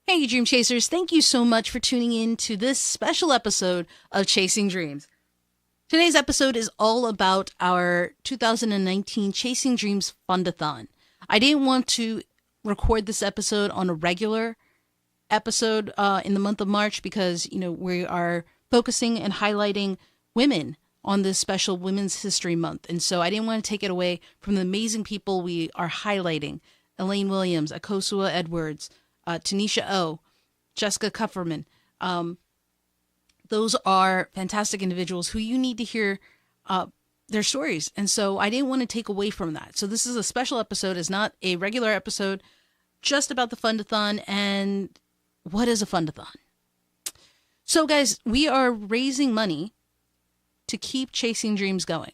Hey, Dream Chasers, thank you so much for tuning in to this special episode of Chasing Dreams. Today's episode is all about our 2019 Chasing Dreams Fundathon. I didn't want to record this episode on a regular episode in the month of March because, we are focusing and highlighting women on this special Women's History Month. And so I didn't want to take it away from the amazing people we are highlighting. Elaine Williams, Akosua Edwards, Tanisha O, Jessica Kupferman. Those are fantastic individuals who you need to hear their stories. And so I didn't want to take away from that. So this is a special episode. It's not a regular episode, just about the Fundathon. And what is a Fundathon? So guys, we are raising money to keep Chasing Dreams going.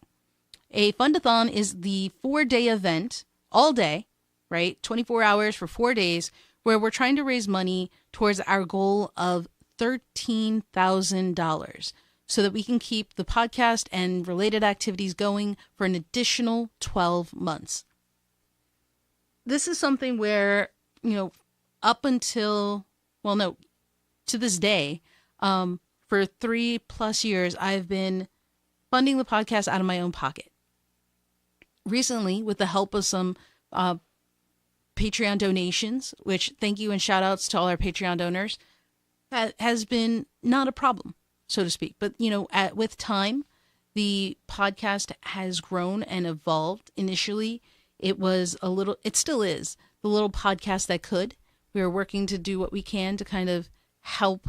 A Fundathon is the 4-day event, all day, right? 24 hours for 4 days, where we're trying to raise money towards our goal of $13,000 so that we can keep the podcast and related activities going for an additional 12 months. This is something where, up until, to this day, for 3+ years, I've been funding the podcast out of my own pocket. Recently, with the help of some Patreon donations, which thank you and shout outs to all our Patreon donors, has been not a problem, so to speak. But, with time, the podcast has grown and evolved. Initially, it still is the little podcast that could. We are working to do what we can to kind of help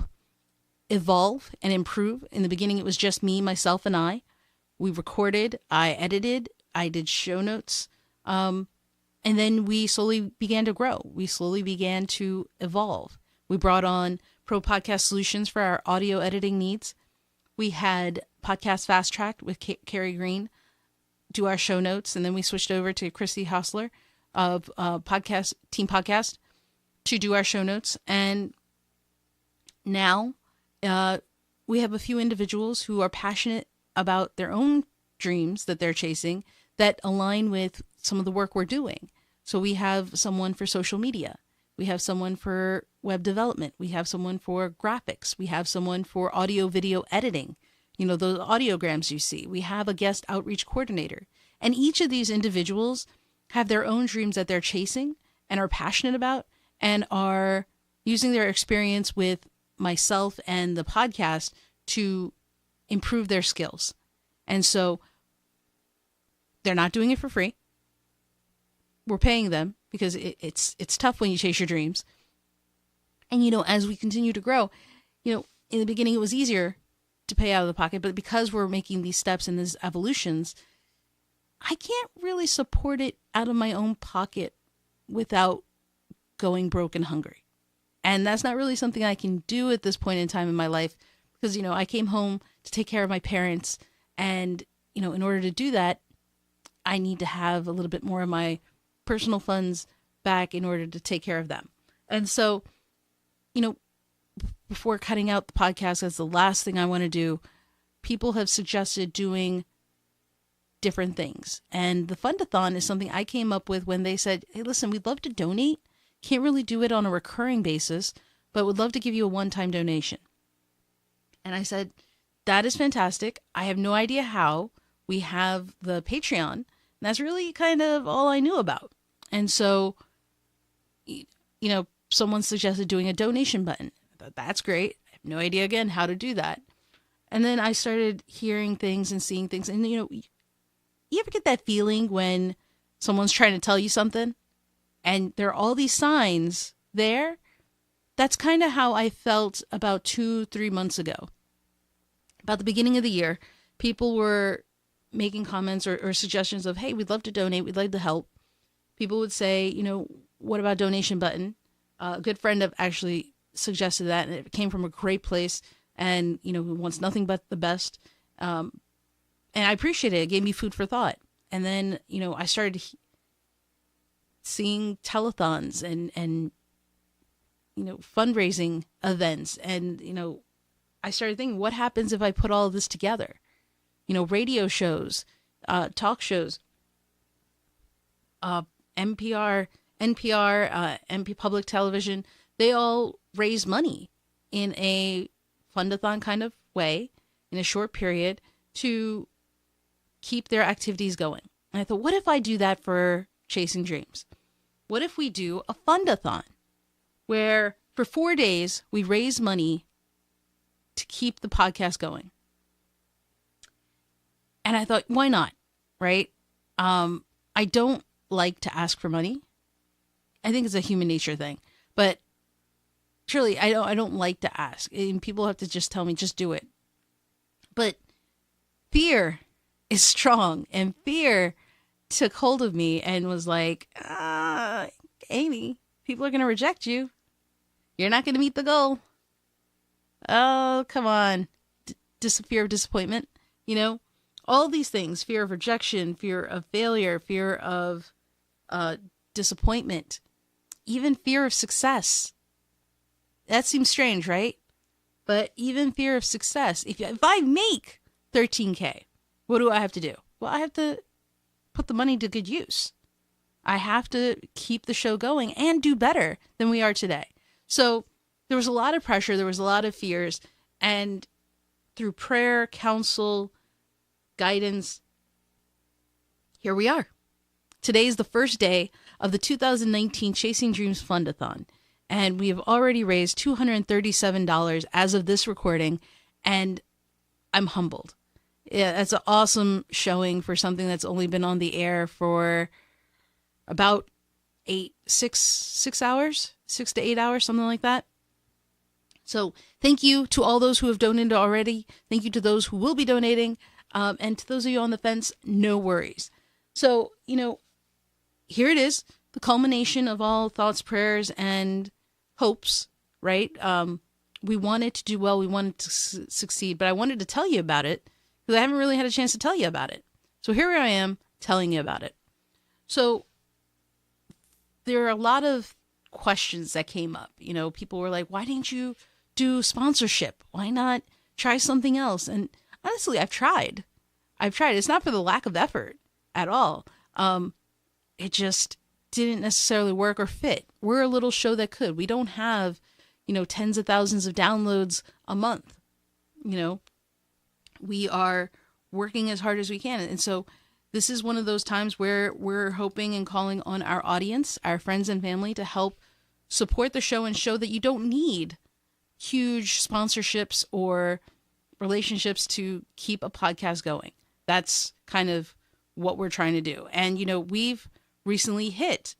evolve and improve. In the beginning, it was just me, myself, and I. We recorded, I edited, I did show notes, and then we slowly began to grow. We slowly began to evolve. We brought on Pro Podcast Solutions for our audio editing needs. We had Podcast Fast Track with Carrie Green do our show notes. And then we switched over to Christy Hostler of Team Podcast to do our show notes. And now we have a few individuals who are passionate about their own dreams that they're chasing that align with some of the work we're doing. So we have someone for social media. We have someone for web development. We have someone for graphics. We have someone for audio video editing. Those audiograms you see. We have a guest outreach coordinator. And each of these individuals have their own dreams that they're chasing and are passionate about and are using their experience with myself and the podcast to improve their skills. And so they're not doing it for free. We're paying them because it's tough when you chase your dreams. And, as we continue to grow, in the beginning it was easier to pay out of the pocket, but because we're making these steps and these evolutions, I can't really support it out of my own pocket without going broke and hungry. And that's not really something I can do at this point in time in my life because, I came home to take care of my parents. And, in order to do that, I need to have a little bit more of my personal funds back in order to take care of them. And so, before cutting out the podcast, that's the last thing I want to do. People have suggested doing different things. And the Fundathon is something I came up with when they said, hey, listen, we'd love to donate. Can't really do it on a recurring basis, but would love to give you a one-time donation. And I said, that is fantastic. I have no idea how. We have the Patreon, and that's really kind of all I knew about. And so, someone suggested doing a donation button. I thought, that's great. I have no idea, again, how to do that. And then I started hearing things and seeing things. And, you ever get that feeling when someone's trying to tell you something and there are all these signs there? That's kind of how I felt about 2-3 months ago. About the beginning of the year, people were making comments or suggestions of, hey, we'd love to donate. We'd like to help. People would say, what about donation button? A good friend of actually suggested that, and it came from a great place and, who wants nothing but the best. And I appreciate it. It gave me food for thought. And then, I started seeing telethons and fundraising events. And, I started thinking, what happens if I put all of this together? Radio shows, talk shows, NPR, MP Public Television. they all raise money in a fundathon kind of way in a short period to keep their activities going. And I thought, what if I do that for Chasing Dreams? What if we do a fundathon where for 4 days we raise money to keep the podcast going? And I thought, why not? Right? I don't like to ask for money. I think it's a human nature thing, but surely I don't like to ask. And people have to just tell me, just do it. But fear is strong, and fear took hold of me and was like, Aimee, people are going to reject you. You're not going to meet the goal. Oh, come on. Fear of disappointment, all these things, fear of rejection, fear of failure, fear of disappointment, even fear of success. That seems strange, right? But even fear of success. If I make $13K, what do I have to do? Well, I have to put the money to good use. I have to keep the show going and do better than we are today. So there was a lot of pressure. There was a lot of fears. And through prayer, counsel, guidance, here we are. Today is the first day of the 2019 Chasing Dreams Fundathon. And we have already raised $237 as of this recording. And I'm humbled. Yeah, that's an awesome showing for something that's only been on the air for about 6 hours, 6 to 8 hours, something like that. So thank you to all those who have donated already. Thank you to those who will be donating. And to those of you on the fence, no worries. So, here it is, the culmination of all thoughts, prayers, and hopes, right? We wanted to do well. We wanted to succeed, but I wanted to tell you about it because I haven't really had a chance to tell you about it. So here I am telling you about it. So there are a lot of questions that came up. People were like, why didn't you do sponsorship? Why not try something else? And honestly, I've tried. It's not for the lack of effort at all. It just didn't necessarily work or fit. We're a little show that could. We don't have, tens of thousands of downloads a month. We are working as hard as we can. And so this is one of those times where we're hoping and calling on our audience, our friends and family, to help support the show and show that you don't need huge sponsorships or relationships to keep a podcast going. That's kind of what we're trying to do. And, we've recently hit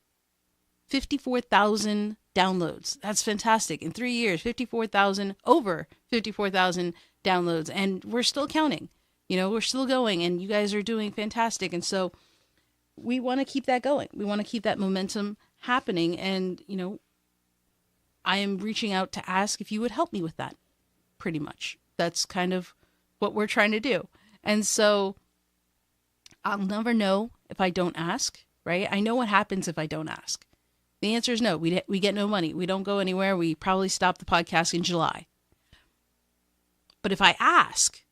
54,000 downloads. That's fantastic. In 3 years, over 54,000 downloads. And we're still counting. We're still going, and you guys are doing fantastic. And so we want to keep that going. We want to keep that momentum happening. And, I am reaching out to ask if you would help me with that, pretty much. That's kind of what we're trying to do. And so I'll never know if I don't ask, right? I know what happens if I don't ask. The answer is no. We get no money. We don't go anywhere. We probably stop the podcast in July. But if I ask,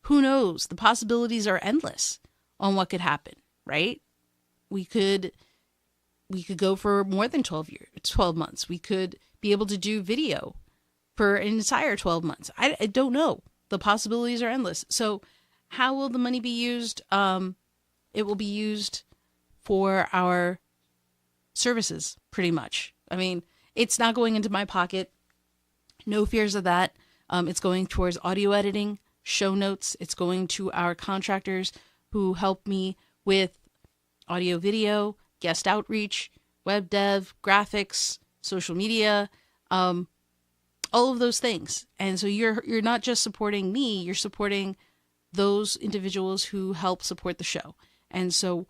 who knows? The possibilities are endless on what could happen, right? We could go for more than 12 months. We could be able to do video for an entire 12 months. I don't know. The possibilities are endless. So how will the money be used? It will be used for our services, pretty much. I mean, it's not going into my pocket. No fears of that. It's going towards audio editing, show notes. It's going to our contractors who help me with audio, video, guest outreach, web dev, graphics, social media, all of those things. And so you're not just supporting me, you're supporting those individuals who help support the show. And so,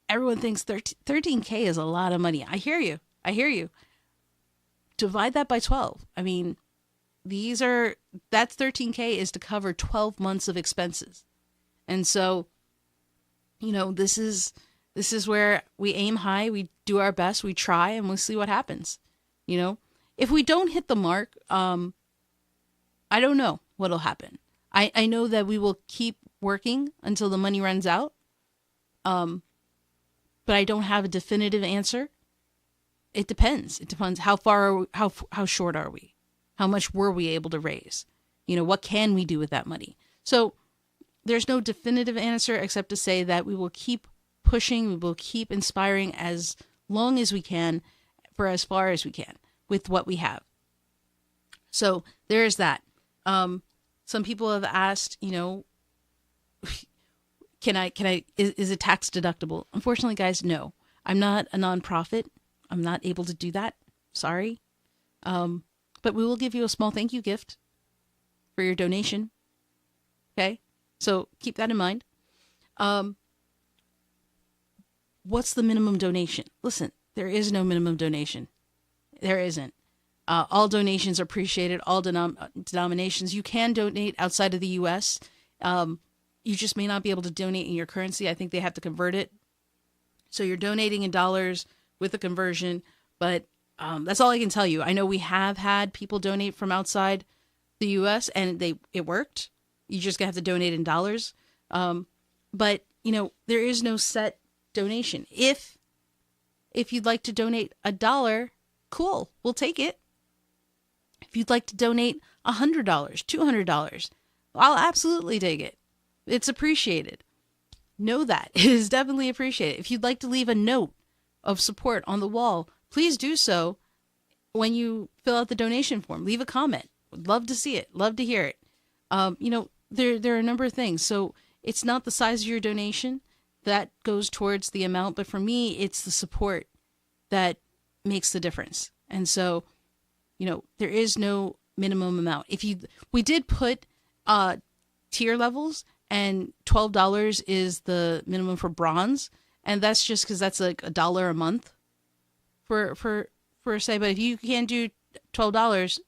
everyone thinks 13K is a lot of money. I hear you. Divide that by 12. I mean, that's 13K is to cover 12 months of expenses. And so, this is where we aim high, we do our best, we try, and we'll see what happens. If we don't hit the mark, I don't know what'll happen. I know that we will keep working until the money runs out. But I don't have a definitive answer. it depends. It depends how far, how short are we? How much were we able to raise? What can we do with that money? So there's no definitive answer except to say that we will keep pushing, we will keep inspiring as long as we can for as far as we can with what we have. So there is that. Some people have asked, is it tax deductible? Unfortunately, guys, no. I'm not a nonprofit. I'm not able to do that. Sorry. But we will give you a small thank you gift for your donation. Okay? So keep that in mind. What's the minimum donation? Listen, there is no minimum donation. There isn't. All donations are appreciated, all denominations. You can donate outside of the U.S. You just may not be able to donate in your currency. I think they have to convert it. So you're donating in dollars with the conversion, but that's all I can tell you. I know we have had people donate from outside the U.S. and it worked. You just have to donate in dollars. But, there is no set donation. If you'd like to donate $1, cool, we'll take it. If you'd like to donate $100, $200, I'll absolutely take it. It's appreciated. Know that. It is definitely appreciated. If you'd like to leave a note of support on the wall, please do so when you fill out the donation form. Leave a comment. Would love to see it. Love to hear it. There are a number of things. So it's not the size of your donation that goes towards the amount, but for me, it's the support that makes the difference. And so, there is no minimum amount. We did put tier levels, and $12 is the minimum for bronze, and that's just because that's like $1 a month for say. But if you can't do $12,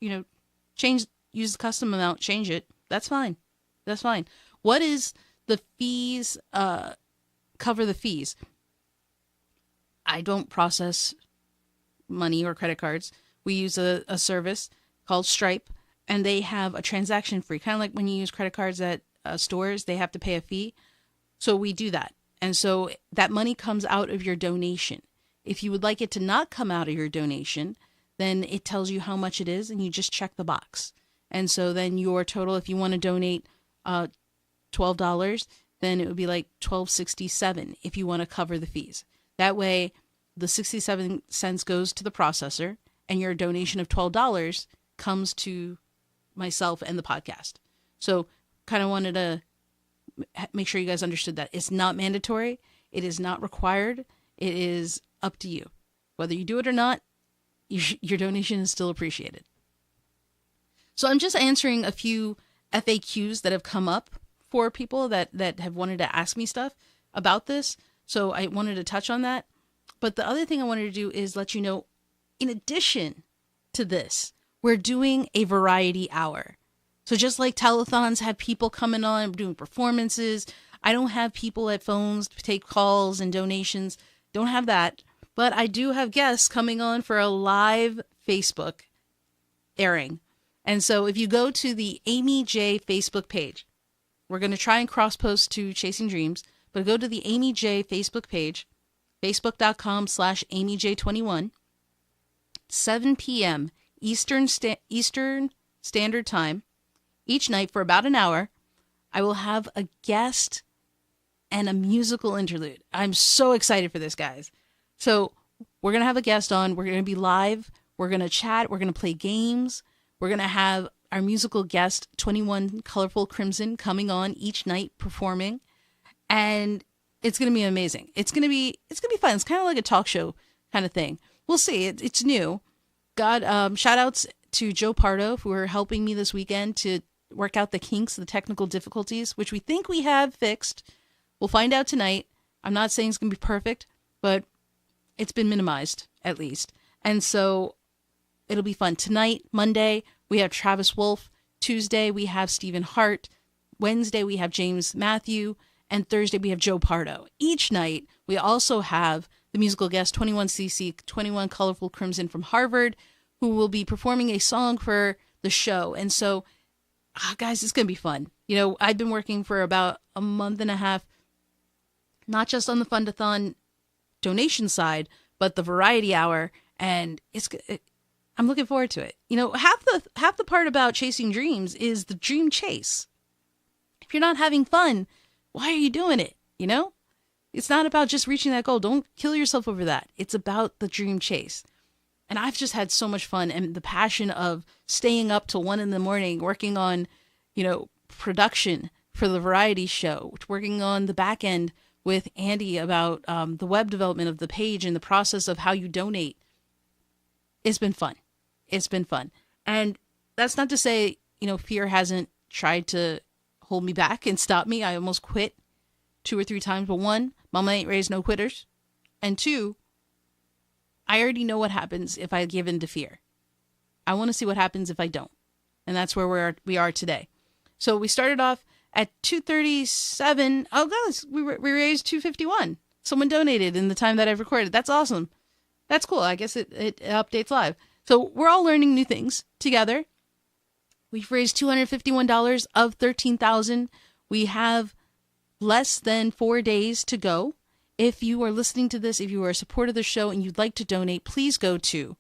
use the custom amount, change it. That's fine. That's fine. What is the fees? Cover the fees. I don't process money or credit cards. We use a service called Stripe, and they have a transaction fee. Kind of like when you use credit cards at stores, they have to pay a fee. So we do that. And so that money comes out of your donation. If you would like it to not come out of your donation, then it tells you how much it is, and you just check the box. And so then your total, if you want to donate $12, then it would be like $12.67 if you want to cover the fees. That way, the 67 cents goes to the processor, and your donation of $12 comes to myself and the podcast. So kind of wanted to make sure you guys understood that. It's not mandatory. It is not required. It is up to you. Whether you do it or not, your donation is still appreciated. So I'm just answering a few FAQs that have come up for people that have wanted to ask me stuff about this. So I wanted to touch on that. But the other thing I wanted to do is let you know, in addition to this, we're doing a variety hour. So just like telethons have people coming on doing performances, I don't have people at phones to take calls and donations. Don't have that. But I do have guests coming on for a live Facebook airing. And so if you go to the Aimee J Facebook page, we're going to try and cross-post to Chasing Dreams, but go to the Aimee J Facebook page, facebook.com/AimeeJ21, 7 p.m. Eastern Standard Time, each night for about an hour. I will have a guest and a musical interlude. I'm so excited for this, guys. So we're going to have a guest on. We're going to be live. We're going to chat. We're going to play games. We're going to have our musical guest, 21 Colorful Crimson, coming on each night performing. And it's going to be amazing. It's going to be fun. It's kind of like a talk show kind of thing. We'll see. It's new. Shout outs to Joe Pardo, who are helping me this weekend to work out the kinks, the technical difficulties, which we think we have fixed. We'll find out tonight. I'm not saying it's going to be perfect, but it's been minimized at least. And so it'll be fun. Tonight, Monday, we have Travis Wolf. Tuesday, we have Stephen Hart. Wednesday, we have James Matthew. And Thursday, we have Joe Pardo. Each night, we also have the musical guest, 21cc, 21 Colorful Crimson from Harvard, who will be performing a song for the show. And so, guys, it's going to be fun. I've been working for about a month and a half, not just on the Fundathon donation side, but the variety hour. And I'm looking forward to it. You know, half the part about chasing dreams is the dream chase. If you're not having fun, why are you doing it? You know, it's not about just reaching that goal. Don't kill yourself over that. It's about the dream chase. And I've just had so much fun, and the passion of staying up till 1 a.m. working on, production for the variety show, working on the back end with Andy about the web development of the page and the process of how you donate. It's been fun. It's been fun. And that's not to say, fear hasn't tried to hold me back and stop me. I almost quit 2 or 3 times. But 1, Mama ain't raised no quitters. And 2, I already know what happens if I give in to fear. I want to see what happens if I don't. And that's where we are today. So we started off at 237. Oh, guys, we raised 251. Someone donated in the time that I've recorded. That's awesome. That's cool. I guess it updates live. So we're all learning new things together. We've raised $251 of $13,000. We have less than 4 days to go. If you are listening to this, if you are a supporter of the show and you'd like to donate, please go to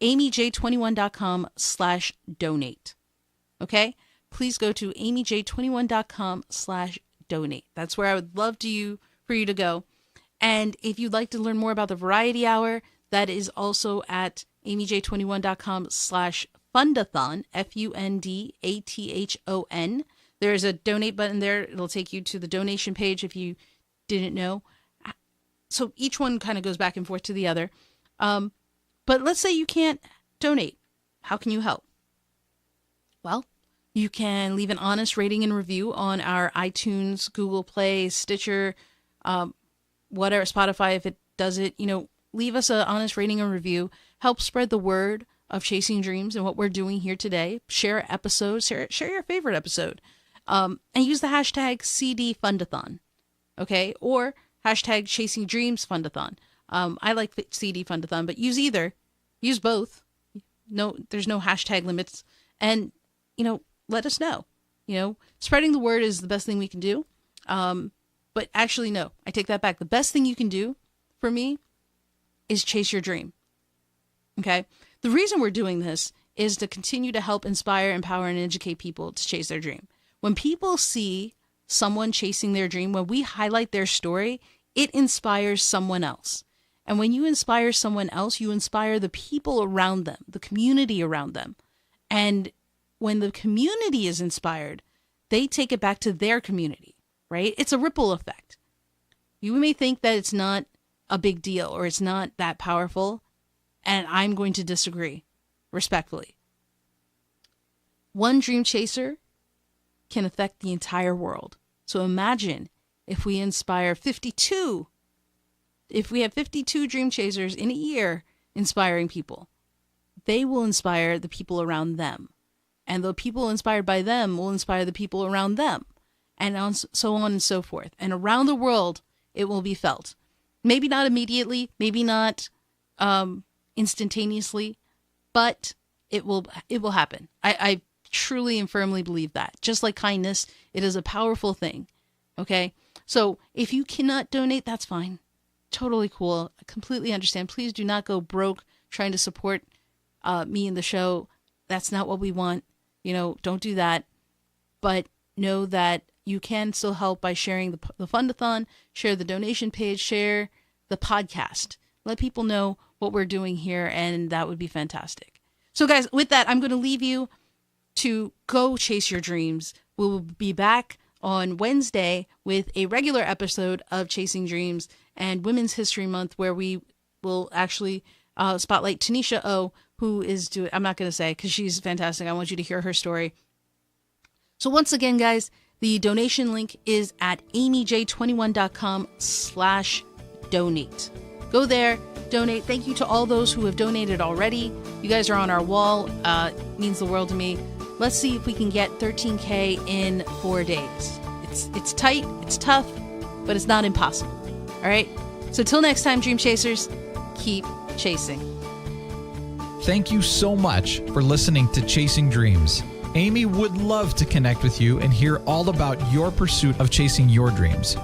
aimeej21.com/donate. Okay? Please go to aimeej21.com/donate. That's where I would love for you to go. And if you'd like to learn more about the Variety Hour, that is also at aimeej21.com/fundathon, fundathon. There's a donate button there. It'll take you to the donation page if you didn't know. So each one kind of goes back and forth to the other. But let's say you can't donate. How can you help? Well, you can leave an honest rating and review on our iTunes, Google Play, Stitcher, whatever, Spotify, if it does it. Leave us an honest rating and review. Help spread the word of Chasing Dreams and what we're doing here today. Share episodes. Share your favorite episode. And use the hashtag CDFundathon. Okay? Or hashtag Chasing Dreams Fundathon. I like CD Fundathon, but use either. Use both. No, there's no hashtag limits. And, let us know. Spreading the word is the best thing we can do. But actually, no, I take that back. The best thing you can do for me is chase your dream. Okay? The reason we're doing this is to continue to help inspire, empower, and educate people to chase their dream. When people see someone chasing their dream, when we highlight their story, it inspires someone else. And when you inspire someone else, you inspire the people around them, the community around them. And when the community is inspired, they take it back to their community, right? It's a ripple effect. You may think that it's not a big deal or it's not that powerful, and I'm going to disagree respectfully. One dream chaser can affect the entire world. So imagine if we inspire 52, if we have 52 dream chasers in a year inspiring people, they will inspire the people around them. And the people inspired by them will inspire the people around them. And so on and so forth. And around the world, it will be felt. Maybe not immediately, maybe not instantaneously, but it will happen. I truly and firmly believe that. Just like kindness, it is a powerful thing. Okay? So if you cannot donate, that's fine. Totally cool. I completely understand. Please do not go broke trying to support me in the show. That's not what we want. Don't do that. But know that you can still help by sharing the Fundathon, share the donation page, share the podcast. Let people know what we're doing here, and that would be fantastic. So guys, with that, I'm going to leave you to go chase your dreams. We'll be back on Wednesday with a regular episode of Chasing Dreams and Women's History Month, where we will actually spotlight Tanisha O, who is doing, I'm not going to say because she's fantastic. I want you to hear her story. So once again, guys, the donation link is at aimeej21.com/donate. Go there, donate. Thank you to all those who have donated already. You guys are on our wall. It means the world to me. Let's see if we can get 13K in 4 days. It's tight, it's tough, but it's not impossible. All right? So till next time, Dream Chasers, keep chasing. Thank you so much for listening to Chasing Dreams. Aimee would love to connect with you and hear all about your pursuit of chasing your dreams.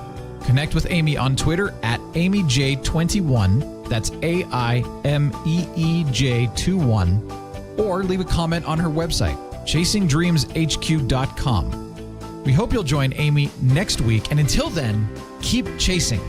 Connect with Aimee on Twitter at Aimee J21 That's AIMEEJ21, or leave a comment on her website, chasingdreamshq.com. We hope you'll join Aimee next week, and until then, keep chasing.